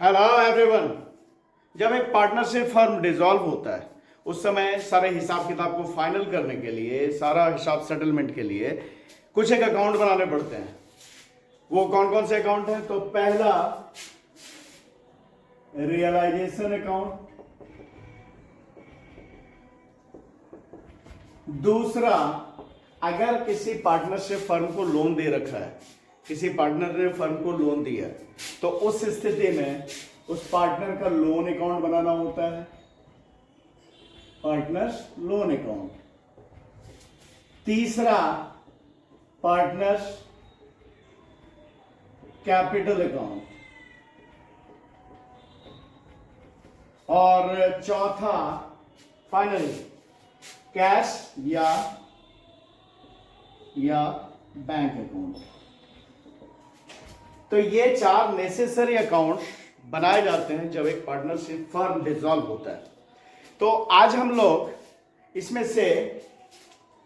Hello everyone. जब एक partnership firm dissolve होता है उस समय सारे हिसाब किताब को फाइनल करने के लिए, सारा हिसाब सेटलमेंट के लिए कुछ एक अकाउंट बनाने पड़ते हैं। वो कौन कौन से अकाउंट हैं? तो पहला रियलाइजेशन अकाउंट, दूसरा अगर किसी पार्टनरशिप फर्म को लोन दे रखा है, किसी पार्टनर ने फर्म को लोन दिया है, तो उस स्थिति में उस पार्टनर का लोन अकाउंट बनाना होता है, पार्टनर्स लोन अकाउंट। तीसरा पार्टनर्स कैपिटल अकाउंट, और चौथा फाइनली कैश या बैंक अकाउंट। तो ये चार नेसेसरी अकाउंट बनाए जाते हैं जब एक पार्टनरशिप फर्म डिसॉल्व होता है। तो आज हम लोग इसमें से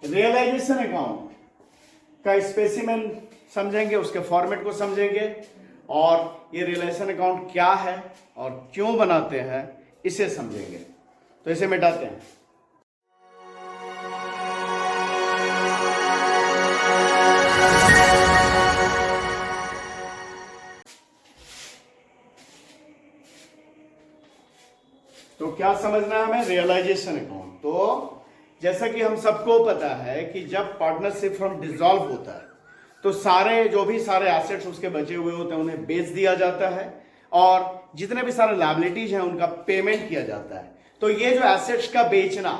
रियलाइजेशन अकाउंट का स्पेसिमेन समझेंगे, उसके फॉर्मेट को समझेंगे, और ये रियलाइजेशन अकाउंट क्या है और क्यों बनाते हैं इसे समझेंगे। तो इसे मिटाते हैं। तो क्या समझना है हमें? Realization account. तो जैसा कि हम सबको पता है कि जब पार्टनरशिप फर्म डिसॉल्व होता है तो जो भी सारे एसेट्स उसके बचे हुए होते हैं उन्हें बेच दिया जाता है, और जितने भी सारे लायबिलिटीज हैं उनका पेमेंट किया जाता है। तो ये जो एसेट्स का बेचना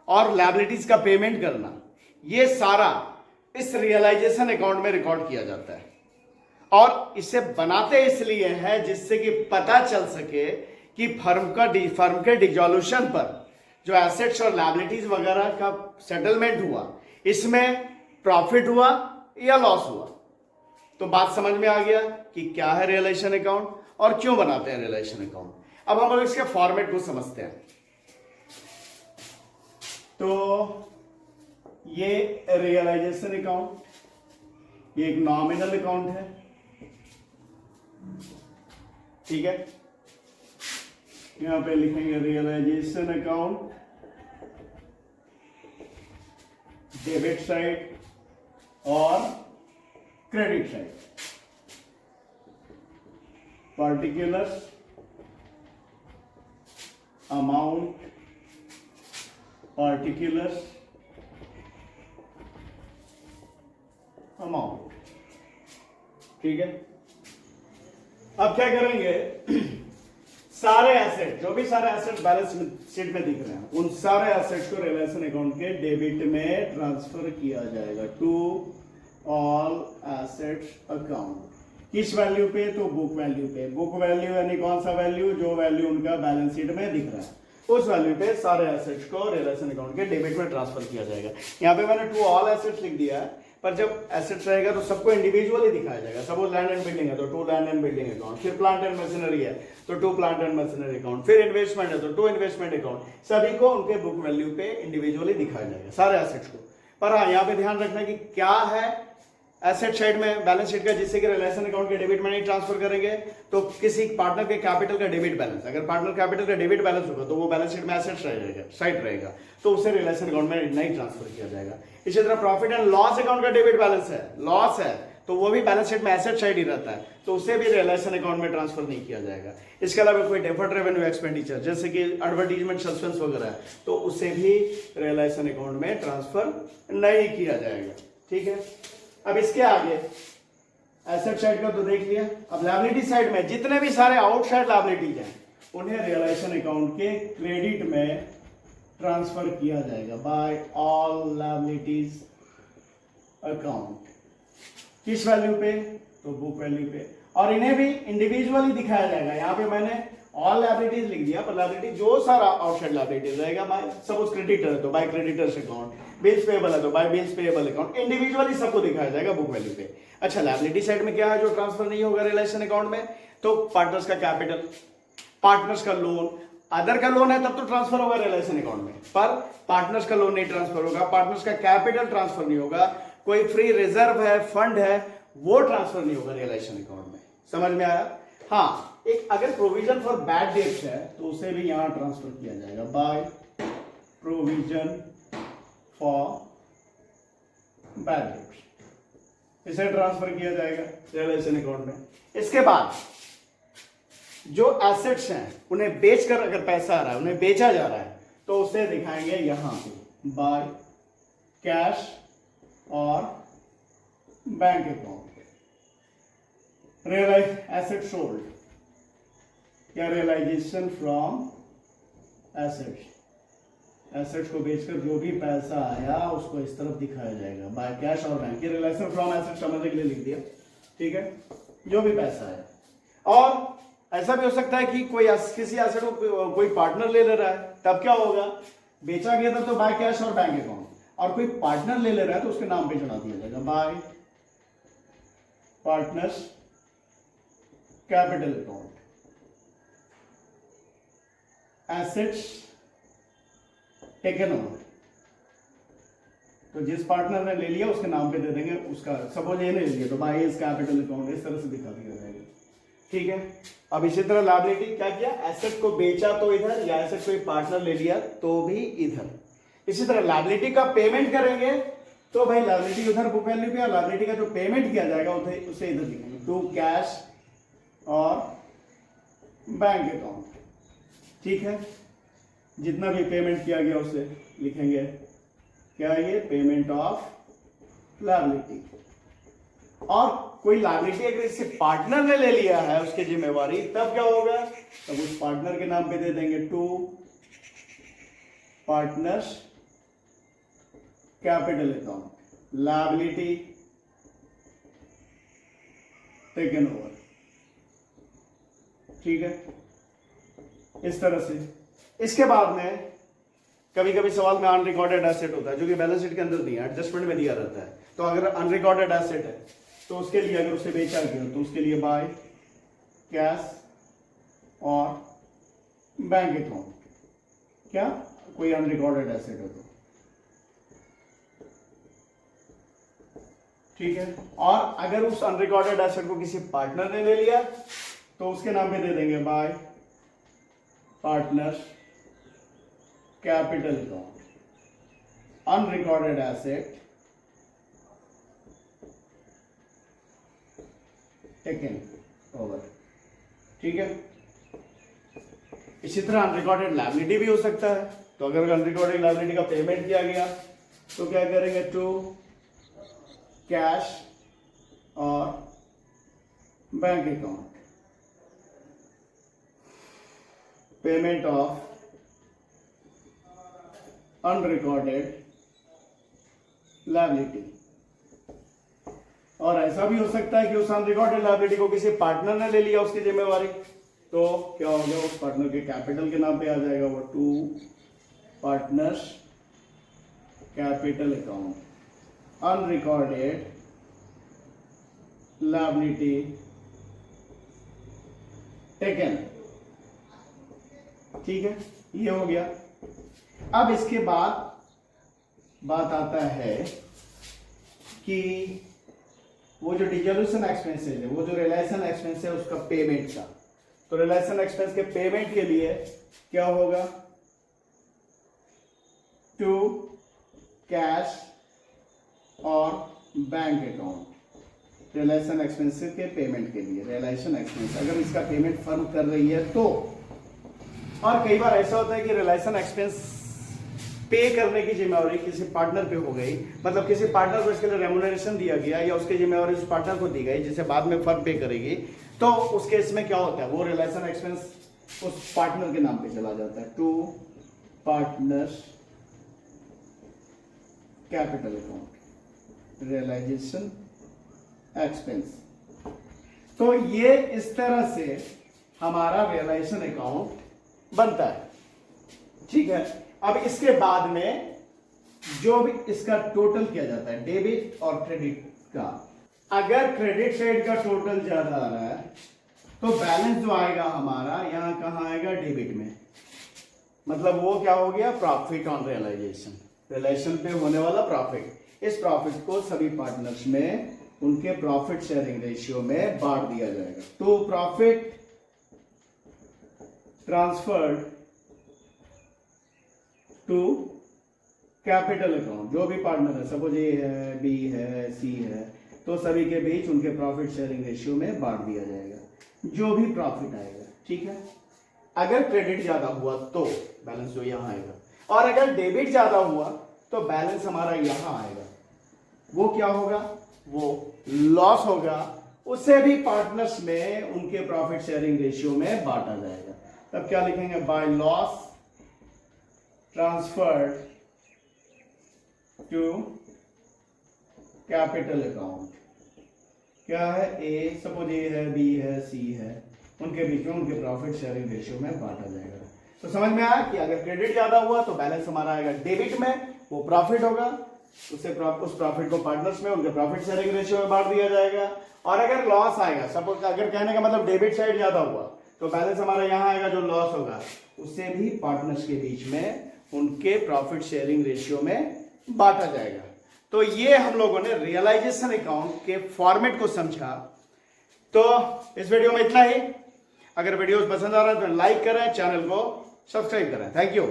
और लायबिलिटीज का पेमेंट करना, ये सारा इस रियलाइजेशन अकाउंट में रिकॉर्ड किया जाता है। और इसे बनाते इसलिए है जिससे कि पता चल सके कि फर्म के डिसॉल्यूशन पर जो एसेट्स और लायबिलिटीज वगैरह का सेटलमेंट हुआ, इसमें प्रॉफिट हुआ या लॉस हुआ। तो बात समझ में आ गया कि क्या है रियलाइजेशन अकाउंट और क्यों बनाते हैं रियलाइजेशन अकाउंट। अब हम लोग इसके फॉर्मेट को समझते हैं। तो ये रियलाइजेशन अकाउंट, ये एक नॉमिनल अकाउंट है, ठीक है। यहां पे लिखेंगे रियलाइजेशन अकाउंट, डेबिट साइड और credit side. Particular amount, particular amount, ठीक है। अब क्या करेंगे? सारे एसेट, जो भी सारे एसेट बैलेंस शीट में दिख रहे हैं, उन सारे एसेट्स को रियलाइजेशन अकाउंट के डेबिट में ट्रांसफर किया जाएगा टू ऑल एसेट्स अकाउंट। किस वैल्यू पे? तो बुक वैल्यू पे। बुक वैल्यू यानी कौन सा वैल्यू? जो वैल्यू उनका बैलेंस शीट में दिख रहा है, उस वैल्यू पे सारे एसेट्स को रियलाइजेशन अकाउंट के डेबिट में ट्रांसफर किया जाएगा। यहाँ पे मैंने टू ऑल एसेट्स लिख दिया है, पर जब एसेट्स रहेगा तो सबको इंडिविजुअली दिखाया जाएगा। सपोज लैंड एंड बिल्डिंग है तो to land and building account, फिर प्लांट एंड मशीनरी है तो to plant and machinery account, फिर इन्वेस्टमेंट है तो टू इन्वेस्टमेंट अकाउंट। सभी को उनके बुक वैल्यू पे इंडिविजुअली दिखाया जाएगा, सारे एसेट्स को। पर हाँ, यहाँ पे ध्यान रखना कि क्या है एसेट साइड में बैलेंस शीट का, जिससे कि रियलाइजेशन अकाउंट के डेबिट में नहीं ट्रांसफर करेंगे। तो किसी पार्टनर के कैपिटल का डेबिट बैलेंस, अगर पार्टनर कैपिटल का डेबिट बैलेंस होगा तो वो बैलेंस शीट में एसेट साइड रहेगा, तो उसे रियलाइजेशन अकाउंट में नहीं ट्रांसफर किया जाएगा। इसी तरह प्रॉफिट एंड लॉस अकाउंट का डेबिट बैलेंस है, लॉस है, तो वो भी बैलेंस शीट में एसेट साइड ही रहता है, तो उसे भी रियलाइजेशन अकाउंट में ट्रांसफर नहीं किया जाएगा। इसके अलावा कोई डेफर्ड रेवेन्यू एक्सपेंडिचर जैसे कि एडवर्टीजमेंट सस्पेंस वगैरह है, तो उसे भी रियलाइजेशन अकाउंट में ट्रांसफर नहीं किया जाएगा, ठीक है। अब इसके आगे एसेट साइड का तो देख लिया। अब लायबिलिटी साइड में जितने भी सारे आउटसाइड लायबिलिटीज हैं उन्हें रियलाइजेशन अकाउंट के क्रेडिट में ट्रांसफर किया जाएगा बाय ऑल लायबिलिटीज अकाउंट। किस वैल्यू पे? तो बुक वैल्यू पे। और इन्हें भी इंडिविजुअली दिखाया जाएगा। यहाँ पे मैंने ऑल लायबिलिटीज लिख दिया, पर लायबिलिटी जो सारा आउटसाइड लायबिलिटीज रहेगा, बाय सपोज क्रेडिटर है तो by creditors account, bills payable है तो by bills payable account, individually सबको दिखाया जाएगा बुक वैल्यू पे। अच्छा, लायबिलिटी साइड में क्या है जो ट्रांसफर नहीं होगा रियलाइजेशन अकाउंट में? तो पार्टनर्स का कैपिटल, पार्टनर्स का लोन, अदर का लोन है तब तो ट्रांसफर होगा रियलाइजेशन अकाउंट में, पर पार्टनर्स का लोन नहीं ट्रांसफर होगा, पार्टनर्स का कैपिटल ट्रांसफर नहीं होगा, कोई फ्री रिजर्व है, फंड है, वो ट्रांसफर नहीं होगा रियलाइजेशन अकाउंट में। समझ में आया? हाँ, एक अगर प्रोविजन फॉर बैड डेट्स है तो उसे भी यहां ट्रांसफर किया जाएगा by provision for bad debts, इसे ट्रांसफर किया जाएगा रियलाइजेशन अकाउंट में। इसके बाद जो एसेट्स हैं उन्हें बेचकर अगर पैसा आ रहा है, उन्हें बेचा जा रहा है, तो उसे दिखाएंगे यहां पे बाय कैश और bank account. Realise asset sold या रियलाइजेशन फ्रॉम एसेट्स, एसेट्स को बेचकर जो भी पैसा आया उसको इस तरफ दिखाया जाएगा बाय कैश और बैंक। रियलाइजेशन फ्रॉम एसेट्स समझने के लिए लिख दिया, ठीक है, जो भी पैसा है। और ऐसा भी हो सकता है कि कोई किसी एसेट को कोई पार्टनर ले रहा है, तब क्या होगा, बेचा गया था तो बाय कैश और बैंक अकाउंट, और कोई पार्टनर ले रहा है तो उसके नाम पे चढ़ा दिया जाएगा bye partners capital account. Assets taken over, तो जिस पार्टनर ने ले लिया उसके नाम पे दे देंगे, उसका सपोज ये नहीं ले लिया तो बाय हिज कैपिटल अकाउंट, इस तरह से दिखा दिया जाएगा, ठीक है। अब इसी तरह लायबिलिटी क्या किया, एसेट को बेचा तो इधर, या एसेट कोई पार्टनर ले लिया तो भी इधर। इसी तरह लायबिलिटी का पेमेंट करेंगे तो भाई लायबिलिटी उधर बुक वैल्यू पे, लायबिलिटी का जो पेमेंट किया जाएगा उसे इधर लिखेंगे टू कैश और बैंक अकाउंट, ठीक है। जितना भी पेमेंट किया गया उसे लिखेंगे क्या, ये पेमेंट ऑफ लायबिलिटी। और कोई लायबिलिटी अगर इससे पार्टनर ने ले लिया है उसकी जिम्मेवारी, तब क्या होगा, तब उस पार्टनर के नाम पे दे देंगे to partners capital account, liability taken over, ठीक है, इस तरह से। इसके बाद में कभी कभी सवाल में अनरिकॉर्डेड एसेट होता है जो कि बैलेंस शीट के अंदर नहीं है, एडजस्टमेंट में दिया रहता है। तो अगर अनरिकॉर्डेड एसेट है तो उसके लिए अगर उसे बेचा गया तो उसके लिए बाय कैश और बैंक अकाउंट, क्या कोई अनरिकॉर्डेड एसेट हो तो, ठीक है। और अगर उस अनरिकॉर्डेड एसेट को किसी पार्टनर ने ले लिया तो उसके नाम पे दे देंगे bye partners capital account, unrecorded asset taken over, ठीक है। इसी तरह अनरिकॉर्डेड लायबिलिटी भी हो सकता है, तो अगर अनरिकॉर्डेड लायबिलिटी का पेमेंट किया गया तो क्या करेंगे, टू कैश और bank account, payment of unrecorded liability. और ऐसा भी हो सकता है कि उस अनरिकॉर्डेड लायबिलिटी को किसी पार्टनर ने ले लिया उसकी जिम्मेवारी, तो क्या हो गया, उस पार्टनर के कैपिटल के नाम पे आ जाएगा वो to partners capital account, unrecorded liability taken, ठीक है, ये हो गया। अब इसके बाद बात आता है कि वो जो डिसोल्यूशन एक्सपेंसेस है, वो जो रियलाइजेशन एक्सपेंस है उसका पेमेंट का, तो रियलाइजेशन एक्सपेंस के पेमेंट के लिए क्या होगा, टू कैश और बैंक अकाउंट, रियलाइजेशन एक्सपेंसेस के पेमेंट के लिए। रियलाइजेशन एक्सपेंस अगर इसका पेमेंट फर्म कर रही है तो, और कई बार ऐसा होता है कि रियलाइजेशन एक्सपेंस पे करने की जिम्मेवारी किसी पार्टनर पे हो गई, मतलब किसी पार्टनर को इसके लिए रेम्युनरेशन दिया गया या उसकी जिम्मेवारी उस पार्टनर को दी गई जिसे बाद में फर्म पे करेगी, तो उस केस में क्या होता है, वो रियलाइजेशन एक्सपेंस उस पार्टनर के नाम पे चला जाता है, to partners capital account, realisation expense. तो ये इस तरह से हमारा रियलाइजेशन अकाउंट बनता है, ठीक है। अब इसके बाद में जो भी इसका टोटल किया जाता है डेबिट और क्रेडिट का, अगर क्रेडिट साइड का टोटल ज्यादा आ रहा है तो बैलेंस जो आएगा हमारा यहां कहां आएगा, डेबिट में, मतलब वो क्या हो गया, प्रॉफिट ऑन रियलाइजेशन, रियलाइजेशन पे होने वाला प्रॉफिट। इस प्रॉफिट को सभी पार्टनर्स में उनके प्रॉफिट शेयरिंग रेशियो में बांट दिया जाएगा, तो profit transferred to capital account. जो भी पार्टनर है, सपोज ए है, बी है, सी है, तो सभी के बीच उनके प्रॉफिट शेयरिंग रेशियो में बांट दिया जाएगा जो भी प्रॉफिट आएगा। ठीक है, अगर क्रेडिट ज्यादा हुआ तो बैलेंस जो यहां आएगा, और अगर डेबिट ज्यादा हुआ तो बैलेंस हमारा यहां आएगा। वो क्या होगा? वो लॉस होगा, उसे भी पार्टनर्स में उनके प्रॉफिट शेयरिंग रेशियो में बांटा जाएगा। तब क्या लिखेंगे? By loss transferred to capital account. क्या है? ए, सपोज ए है, बी है, सी है, उनके बीच में उनके प्रॉफिट शेयरिंग रेशियो में बांटा जाएगा। तो समझ में आया कि अगर क्रेडिट ज्यादा हुआ तो बैलेंस हमारा आएगा डेबिट में, वो प्रॉफिट होगा, उस प्रॉफिट को पार्टनर्स में उनके प्रॉफिट शेयरिंग रेशियो में बांट दिया जाएगा। और अगर लॉस आएगा, सपोज अगर कहने का मतलब डेबिट साइड ज्यादा हुआ तो बैलेंस हमारा यहां आएगा, जो लॉस होगा उससे भी पार्टनर्स के बीच में उनके प्रॉफिट शेयरिंग रेशियो में बांटा जाएगा। तो ये हम लोगों ने रियलाइजेशन अकाउंट के फॉर्मेट को समझा। तो इस वीडियो में इतना ही। अगर वीडियोस पसंद आ रहा है तो लाइक करें, चैनल को सब्सक्राइब करें। Thank you.